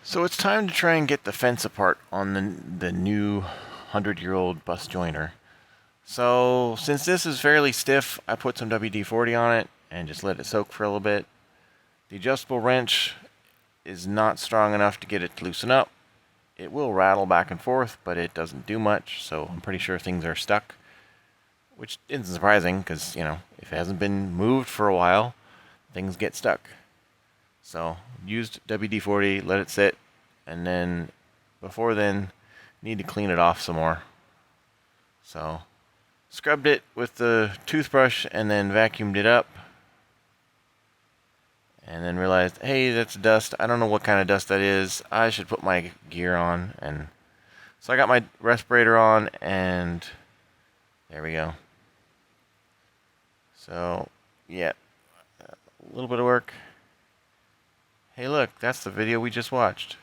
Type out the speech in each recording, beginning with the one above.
So it's time to try and get the fence apart on the new 100-year-old bus joiner. So since this is fairly stiff, I put some WD-40 on it and just let it soak for a little bit. The adjustable wrench is not strong enough to get it to loosen up. It will rattle back and forth, but it doesn't do much, so I'm pretty sure things are stuck. Which isn't surprising, because, if it hasn't been moved for a while, things get stuck. So, used WD-40, let it sit, and then, before then, need to clean it off some more. So, scrubbed it with the toothbrush and then vacuumed it up. And then realized, hey, that's dust. I don't know what kind of dust that is. I should put my gear on. And so I got my respirator on, and there we go. So, yeah, a little bit of work. Hey, look, that's the video we just watched.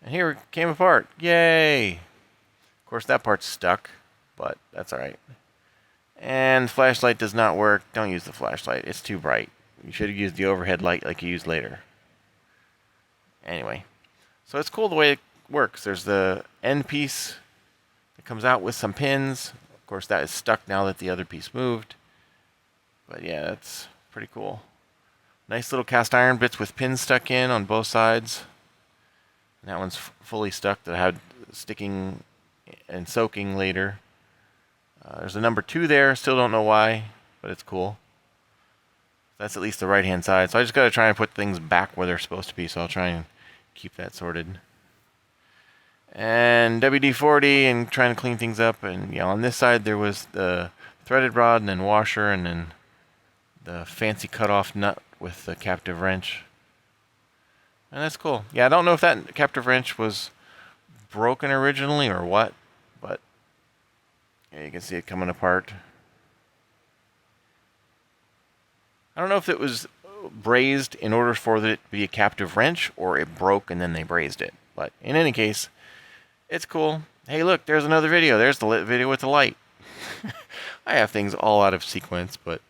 And here it came apart. Yay! Of course, that part's stuck, but that's alright. And the flashlight does not work. Don't use the flashlight. It's too bright. You should have used the overhead light like you used later. Anyway, so it's cool the way it works. There's the end piece that comes out with some pins. Of course, that is stuck now that the other piece moved. But yeah, that's pretty cool. Nice little cast iron bits with pins stuck in on both sides. And that one's fully stuck that I had sticking and soaking later. There's a number 2 there. Still don't know why, but it's cool. That's at least the right hand side. So I just got to try and put things back where they're supposed to be. So I'll try and keep that sorted. And WD-40 and trying to clean things up. And on this side there was the threaded rod and then washer and then the fancy cutoff nut with the captive wrench. And that's cool. Yeah, I don't know if that captive wrench was broken originally or what, but yeah, you can see it coming apart. I don't know if it was brazed in order for it to be a captive wrench or it broke and then they brazed it. But in any case, it's cool. Hey, look, there's another video. There's the lit video with the light. I have things all out of sequence, but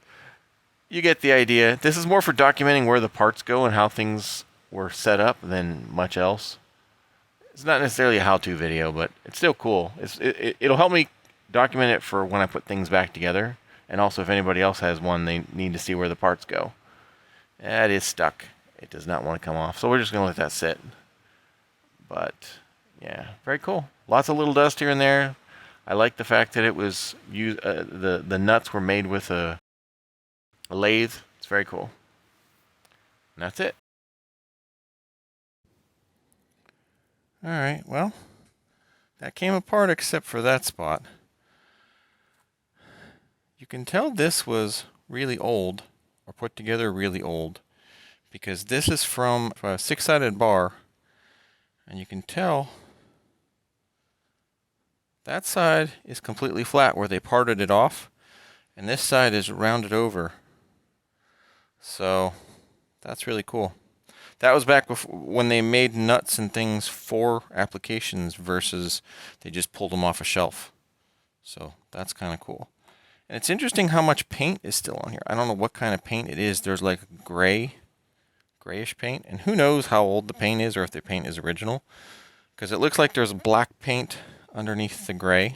you get the idea. This is more for documenting where the parts go and how things were set up than much else. It's not necessarily a how-to video, but it's still cool. It'll help me document it for when I put things back together. And also, if anybody else has one, they need to see where the parts go. That is stuck. It does not want to come off. So we're just going to let that sit. But, yeah, very cool. Lots of little dust here and there. I like the fact that it was used. The nuts were made with a lathe. It's very cool. And that's it. Alright, well, that came apart except for that spot. You can tell this was really old, or put together really old, because this is from a 6-sided bar, and you can tell that side is completely flat where they parted it off, and this side is rounded over. So that's really cool. That was back when they made nuts and things for applications versus they just pulled them off a shelf. So that's kind of cool. And it's interesting how much paint is still on here. I don't know what kind of paint it is. There's like grayish paint. And who knows how old the paint is or if the paint is original. Because it looks like there's black paint underneath the gray.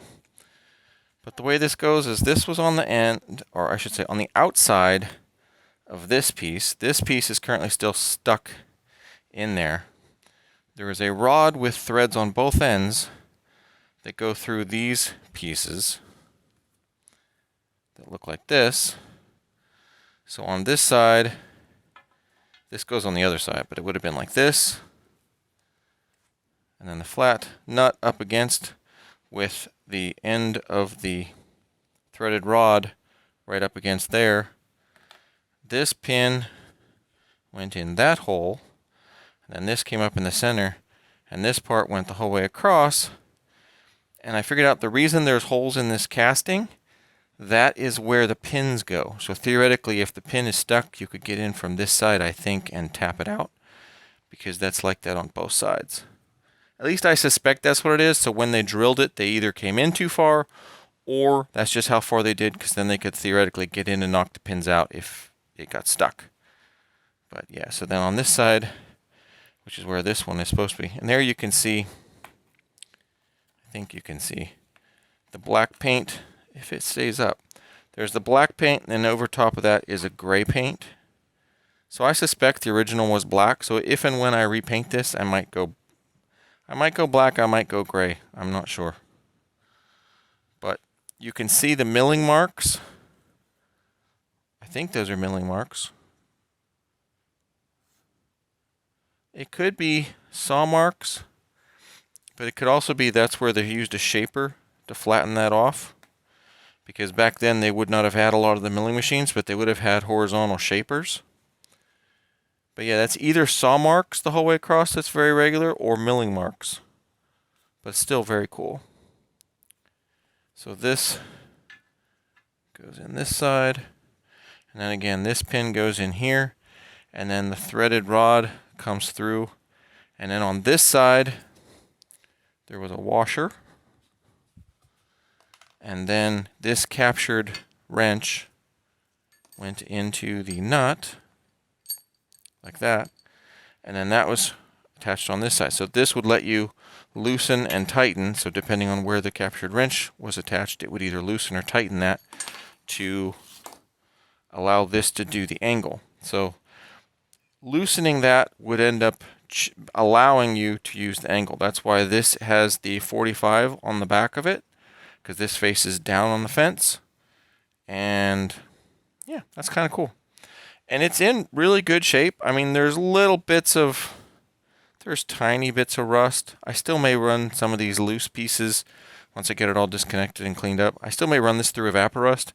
But the way this goes is this was on the end, or I should say on the outside of this piece. This piece is currently still stuck in there. There is a rod with threads on both ends that go through these pieces that look like this. So on this side, this goes on the other side, but it would have been like this. And then the flat nut up against with the end of the threaded rod right up against there. This pin went in that hole, and then this came up in the center, and this part went the whole way across. And I figured out the reason there's holes in this casting, that is where the pins go. So theoretically, if the pin is stuck, you could get in from this side, I think, and tap it out, because that's like that on both sides. At least I suspect that's what it is. So when they drilled it, they either came in too far, or that's just how far they did, because then they could theoretically get in and knock the pins out if it got stuck. But yeah, so then on this side, which is where this one is supposed to be. And there you can see, I think you can see the black paint if it stays up. There's the black paint, and then over top of that is a gray paint. So I suspect the original was black, so if and when I repaint this, I might go black, I might go gray. I'm not sure. But you can see the milling marks. I think those are milling marks. It could be saw marks, but it could also be that's where they used a shaper to flatten that off. Because back then they would not have had a lot of the milling machines, but they would have had horizontal shapers. But yeah, that's either saw marks the whole way across, that's very regular, or milling marks. But still very cool. So this goes in this side, and then again this pin goes in here, and then the threaded rod comes through, and then on this side there was a washer, and then this captured wrench went into the nut like that, and then that was attached on this side. So this would let you loosen and tighten, so depending on where the captured wrench was attached, it would either loosen or tighten that to allow this to do the angle. So loosening that would end up allowing you to use the angle. That's why this has the 45 on the back of it, because this faces down on the fence. And yeah, that's kind of cool. And it's in really good shape. I mean, there's tiny bits of rust. I still may run some of these loose pieces once I get it all disconnected and cleaned up. I still may run this through Evaporust.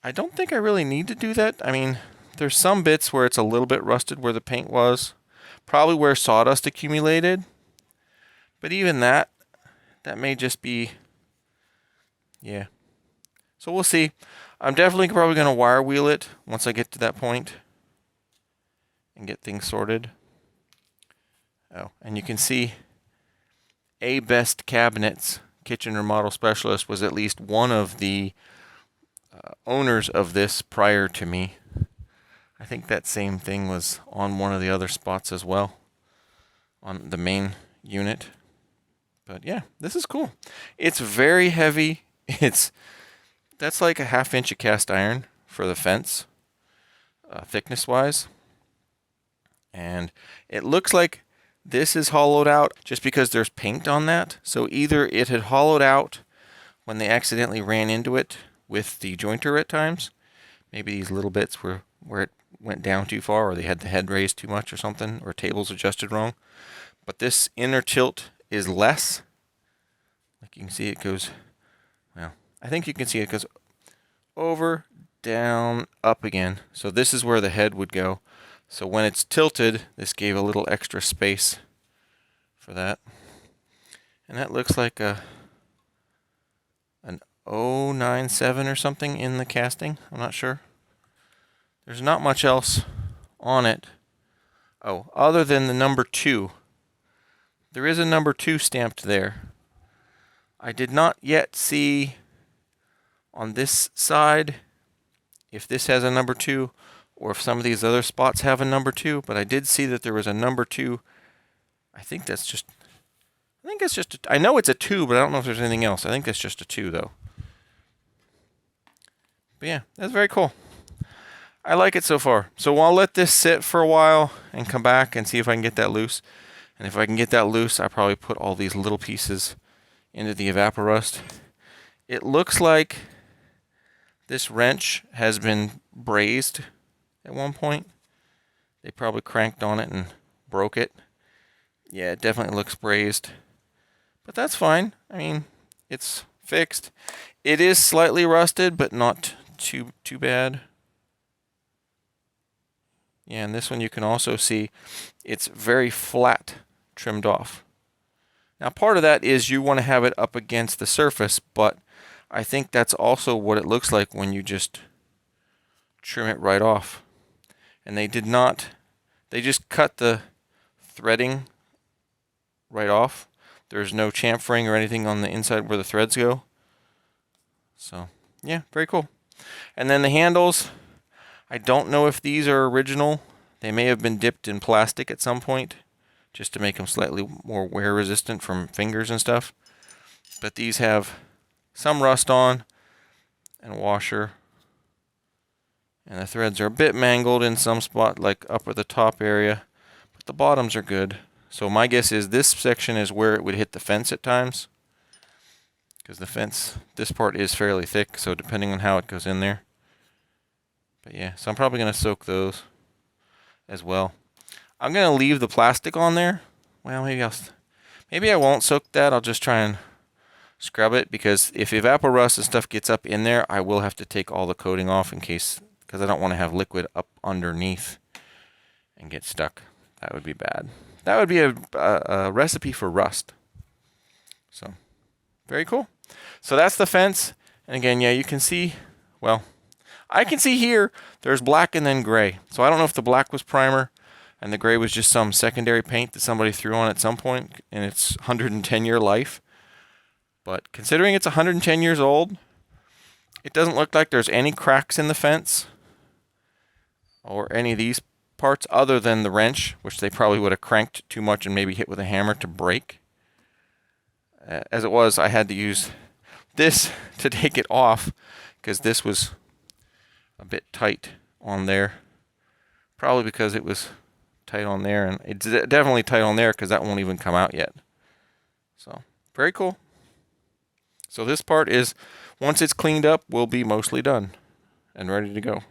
I don't think I really need to do that. I mean, there's some bits where it's a little bit rusted where the paint was. Probably where sawdust accumulated. But even that may just be, yeah. So we'll see. I'm definitely probably going to wire wheel it once I get to that point and get things sorted. Oh, and you can see A Best Cabinets Kitchen Remodel Specialist was at least one of the owners of this prior to me. I think that same thing was on one of the other spots as well, on the main unit. But yeah, this is cool. It's very heavy. That's like a 1/2 inch of cast iron for the fence, thickness wise. And it looks like this is hollowed out just because there's paint on that. So either it had hollowed out when they accidentally ran into it with the jointer at times. Maybe these little bits were where it went down too far, or they had the head raised too much or something, or tables adjusted wrong. But this inner tilt is less. Like you can see it goes, well, I think you can see it goes over, down, up again. So this is where the head would go. So when it's tilted, this gave a little extra space for that. And that looks like an 097 or something in the casting. I'm not sure. There's not much else on it. Oh, other than the number 2. There is a number 2 stamped there. I did not yet see on this side if this has a number 2 or if some of these other spots have a number 2, but I did see that there was a number 2. I think it's just I know it's a 2, but I don't know if there's anything else. I think that's just a 2 though. But yeah, that's very cool. I like it so far. So I'll let this sit for a while and come back and see if I can get that loose. And if I can get that loose, I probably put all these little pieces into the Evaporust. It looks like this wrench has been brazed at one point. They probably cranked on it and broke it. Yeah, it definitely looks brazed. But that's fine. I mean, it's fixed. It is slightly rusted, but not too bad. Yeah, and this one you can also see it's very flat trimmed off. Now part of that is you want to have it up against the surface, but I think that's also what it looks like when you just trim it right off. And they did not, they just cut the threading right off. There's no chamfering or anything on the inside where the threads go. So yeah, very cool. And then the handles, I don't know if these are original. They may have been dipped in plastic at some point. just to make them slightly more wear resistant from fingers and stuff. But these have some rust on and a washer. And the threads are a bit mangled in some spot, like up at the top area, but the bottoms are good. So my guess is this section is where it would hit the fence at times, because the fence, this part is fairly thick, so depending on how it goes in there. But yeah, so I'm probably going to soak those as well. I'm going to leave the plastic on there. Well, maybe I won't soak that. I'll just try and scrub it, because if evapor rust and stuff gets up in there, I will have to take all the coating off in case, because I don't want to have liquid up underneath and get stuck. That would be bad. That would be a recipe for rust. So, very cool. So that's the fence. And again, yeah, you can see, well, I can see here, there's black and then gray. So I don't know if the black was primer and the gray was just some secondary paint that somebody threw on at some point in its 110-year life. But considering it's 110 years old, it doesn't look like there's any cracks in the fence or any of these parts other than the wrench, which they probably would have cranked too much and maybe hit with a hammer to break. As it was, I had to use this to take it off because this was a bit tight on there. Probably because it was tight on there, and it's definitely tight on there because that won't even come out yet. So, very cool. So this part is, once it's cleaned up, will be mostly done and ready to go.